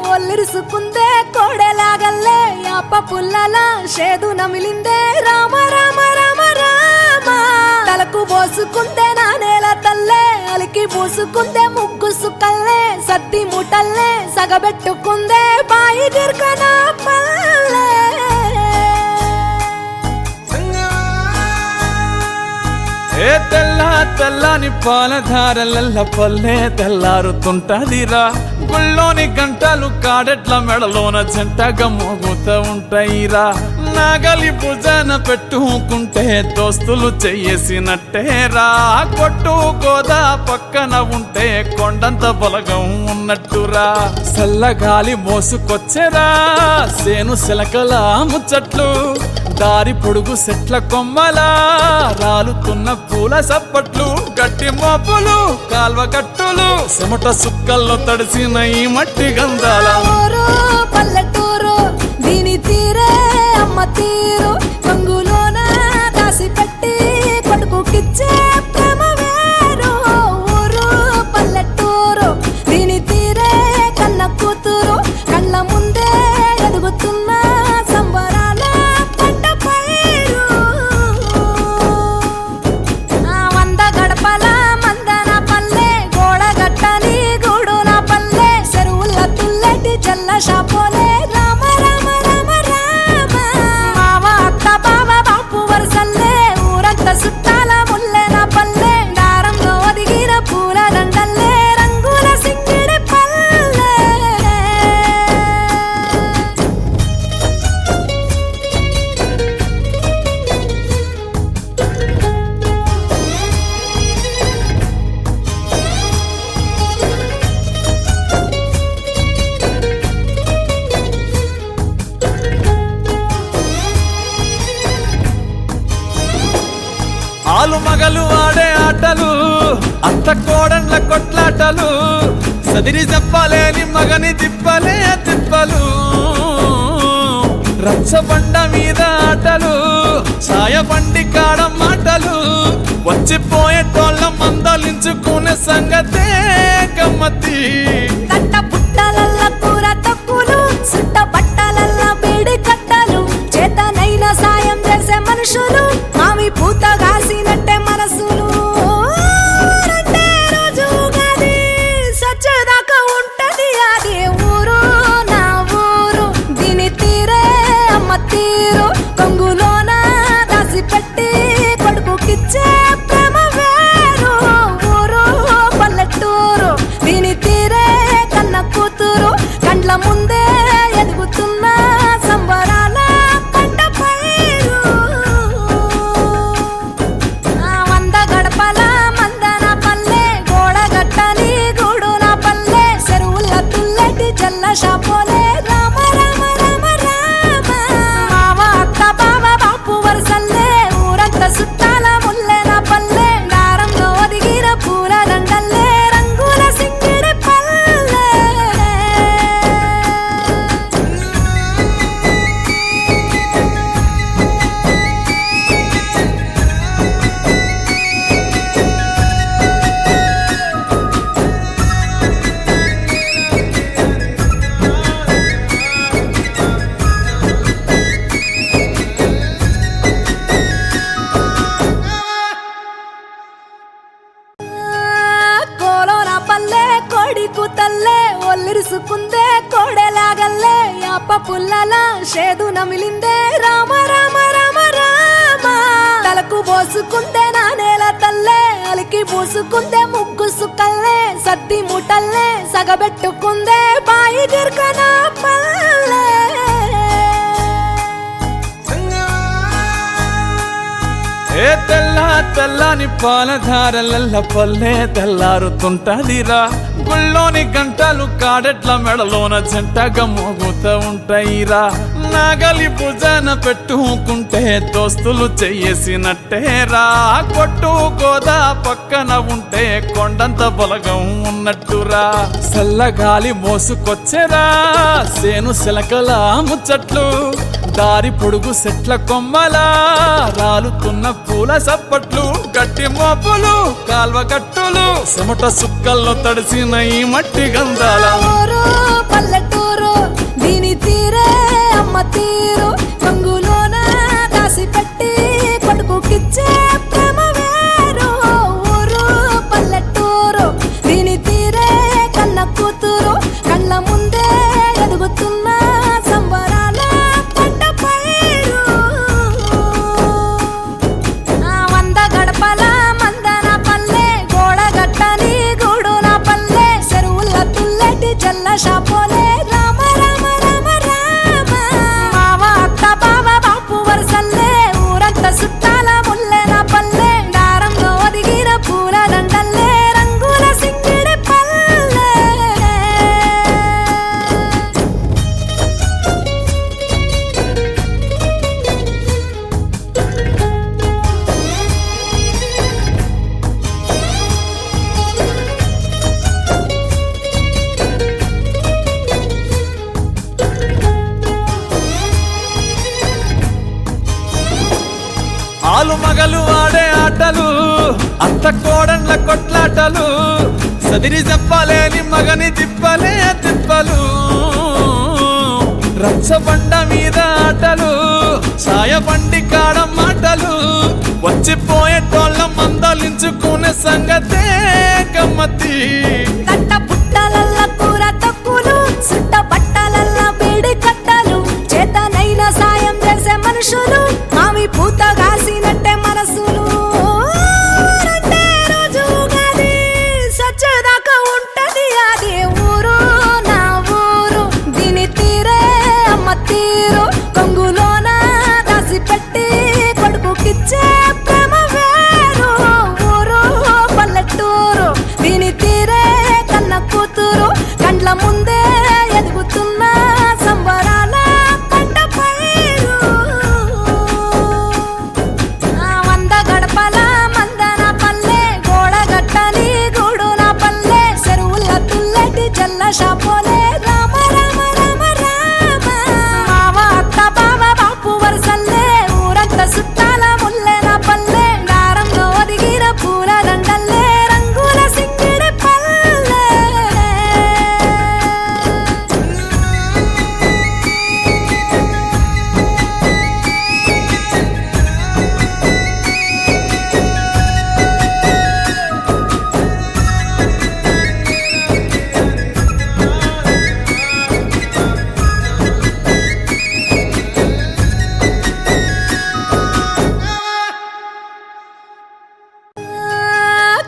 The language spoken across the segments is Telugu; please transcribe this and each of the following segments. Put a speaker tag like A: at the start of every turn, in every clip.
A: ఒల్లిరుసుకుందే కోడెలాగల్లే యాప పుల్లల షేదు నమిలిందే రామ రామ రామ రామ తలకు పోసుకుందే నా నేల తల్లే అలికి పూసుకుందే ముగ్గు సుక్కల్లే సద్ది ముటల్లే సగబెట్టుకుందే బాయి గిర్కన పల్లె
B: ఏ తెల్లని పాలధారలల్ల పల్లె తెల్లారుతుంటదిరా గుళ్ళోని గంటలు కాడెట్ల మెడలోన జంటగా మోగుతూ ఉంటాయిరా నాగలి భుజాన పెట్టుకుంటే దోస్తులు చెయ్యేసినట్టేరా కొట్టు గోదా పక్కన ఉంటే కొండంత బలగం ఉన్నట్టురా చల్లగాలి మోసుకొచ్చెరా సేను సిలకల ముచ్చట్లు దారి పొడుగు సెట్ల కొమ్మలా రాలుతున్న పూల సప్పట్లు గట్టి మోపులు కాల్వ గట్టులు చెమట సుక్కల్లో తడిసిన ఈ మట్టి గంధాల
A: పల్లెటూరు దీని తీరే అమ్మ తీరు కంగులోన దాసి పెట్టి కొడుకుకిచ్చే ప్రేమ వేరు ఊరు పల్లెటూరు దీని తీరే కన్న కూతురు కళ్ళ ముందే ఎదుగుతున్న సంబరాల పంట పైరు వంద గడపల మందన పల్లె గోడ గట్టని గూడు నా పల్లె చెరువుల తుల్లటి జల్ల షాపోలే రామ రామ రామ రామ మావ అత్త బావ బాపు వరసల్లే ఊరంత సుట్టాల ముల్లె నా పల్లె దారంలో ఒదిగిన పూల దండల్లే రంగుల సింగిడి పల్లె
B: ఆలు మగలు ఆడే ఆటలు అత్త కోడన్ల కొట్లాటలు సదిరి చెప్పలేని మగని తిప్పలే తిప్పలు రచ్చబండ మీద ఆటలు ఛాయబండి కాడ మాటలు వచ్చిపోయేటోళ్ళ మందలించుకునే సంగతే గమ్మతి
A: కట్ట పుట్టలల్ల కూర తక్కులు సుట్ట బట్టలల్ల బేడి కట్టలు చేతనైన సాయం చేసే మనుషులు మామి పూత కాసినట్టే మనసులు రెండే రోజు గది సచ్చేదాకా ఉంటది అది ఊరు నా ఊరు దీని తీరే అమ్మ తీరు కొంగులోన దాసి పెట్టి కొడుకుకిచ్చే ప్రేమ వేరు ఊరు పల్లెటూరు దీని తీరే కన్న కూతురు కండ్ల ముందే ఎదుగుతున్న సంబరాల పంట పైరు వంద గడపల మందన పల్లె గోడ గట్టని గూడు నా పల్లె చెరువుల తుల్లటి జల్ల షాపోలే రామ రామ రామ రామ మావ అత్త బావ బాపు వరసల్లే ఊరంత సుట్టాల ముల్లె నా పల్లె దారంలో ఒదిగిన పూల దండల్లే రంగుల సింగిడి పల్లె కోలోన పల్లె కోడి కూతల్లే ఒల్లిరుసుకుందే కోడెలాగల్లే యాప పుల్లల షేదు నమిలిందే రామ రామ రామ రామ తలకు పోసుకుందే నా నేల తల్లే అలికి పూసుకుందే ముగ్గు సుక్కల్లే సద్ది ముటల్లే సగబెట్టుకుందే బాయి గిర్కన పల్లె
B: ఏ తెల్ల తెల్లని పాలధారలల్ల పల్లె తెల్లారుతుంటదిరా గుళ్ళోని గంటలు కాడెట్ల మెడలోన జంటగా మోగుతూ ఉంటాయిరా నాగలి భుజాన పెట్టుకుంటే దోస్తులు చెయ్యేసినట్టేరా కొట్టు గోదా పక్కన ఉంటే కొండంత బలగం ఉన్నట్టురా చల్లగాలి మోసుకొచ్చెరా సేను శిలకల ముచ్చట్లు దారి పొడుగు సెట్ల కొమ్మలా రాలుతున్న పూల సప్పట్లు గట్టి మోపులు కాల్వ గట్టులు చెమట సుక్కల్లో తడిసిన ఈ మట్టి గంధాల
A: ఊరు పల్లెటూరు దీని తీరే అమ్మ తీరు కంగులోన దాసి పెట్టి కొడుకుకిచ్చే ప్రేమ వేరు ఊరు పల్లెటూరు దీని తీరే కన్న కూతురు కళ్ళ ముందే ఎదుగుతున్న సంబరాల పంట పైరు వంద గడపల మందన పల్లె గోడగట్టని గూడున పల్లె చెరువుల తుల్లటి జల్ల షాపోలే రామ రామ రామ రామ మావ అత్త బావ బాపు వరసల్లే ఊరంత సుట్టాల ముల్లెన పల్లె దారంలో ఒదిగిన పూల దండల్లే రంగుల సింగిడి పల్లె
B: ఆలు మగలు ఆడే ఆటలు అత్త కోడన్ల కొట్లాటలు సదిరి చెప్పలేని మగని తిప్పలే తిప్పలు రచ్చబండ మీద ఆటలు సాయబండి కాడ మాటలు వచ్చిపోయేటోళ్ళ మందలించుకునే సంగతే గమ్మతి
A: తట్ట పుట్టలల్ల కూర తక్కులు సుట్ట బట్టలల్ల బీడి కట్టలు చేతనైన సాయం చేసే మనుషులు మావి పూత కాసినట్టే మనసులు రెండే రోజు గది సచ్చేదాకా ఉంటది అది ఊరు నా ఊరు దీని తీరే అమ్మ తీరు కొంగులోన దాసి పెట్టి కొడుకుకిచ్చే ప్రేమ వేరు ఊరు పల్లెటూరు దీని తీరే కన్న కూతురు కండ్ల ముందే ఎదుగుతున్న సంబరాల పంట పైరు వంద గడపల మందన పల్లె గోడగట్టని గూడున పల్లె చెరువుల తుల్లటి జల్ల షాపోలే రామ రామ రామ రామ మావ అత్త బావ బాపు వరసల్లే ఊరంత సుట్టాల ముల్లెన పల్లె దారంలో ఒదిగిన పూల దండల్లే రంగుల సింగిడి పల్లె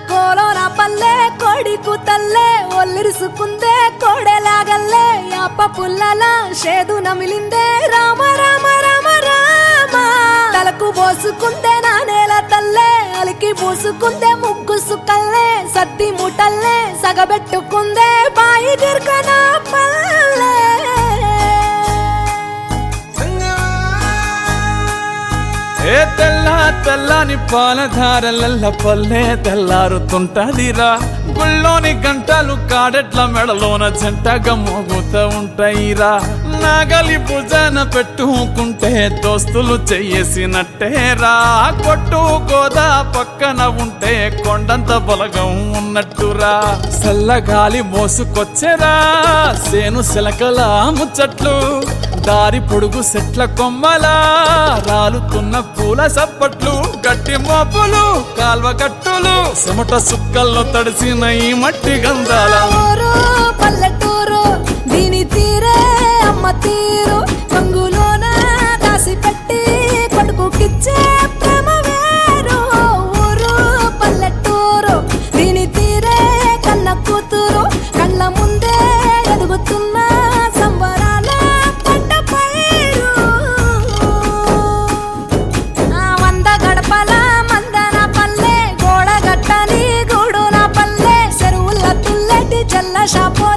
A: కోలోన పల్లె కోడి కూతల్లే ఒల్లిరుసుకుందే కోడెలాగల్లే యాప పుల్లల షేదు నమిలిందే రామ రామ రామ రామ తలకు పోసుకుందే నానేల తల్లే అలికి పూసుకుందే ముగ్గు సుక్కల్లే సద్ది ముటల్లే సగబెట్టుకుందే బాయి దిర్కన పల్లె
B: ఏ తెల్ల తెల్లని పాలధారలల్ల పల్లె తెల్లారుతుంటదిరా గుళ్ళోని గంటలు కాడెట్ల మెడలోన జంటగా మోగుతూ ఉంటాయిరా నాగలి భుజాన పెట్టుకుంటే దోస్తులు చెయ్యేసినట్టేరా కొట్టు గోదా పక్కన ఉంటే కొండంత బలగం ఉన్నట్టురా చల్లగాలి మోసుకొచ్చెరా సేను శిలకల ముచ్చట్లు దారి పొడుగు సెట్ల కొమ్మలా రాలుతున్న పూల సప్పట్లు గట్టి మోపులు కాల్వ గట్టులు చెమట సుక్కల్లో తడిసిన ఈ మట్టి గంధాల
A: ఊరు పల్లెటూరు దీని తీరే అమ్మ తీరు కొంగులోన దాసి పెట్టి కొడుకుకిచ్చే ప్రేమ వేరు ఊరు పల్లెటూరు దీని తీరే కన్న కూతురు కళ్ళ ముందే ఎదుగుతున్న సంబరాల పంట పైరు వంద గడపల షాపోలే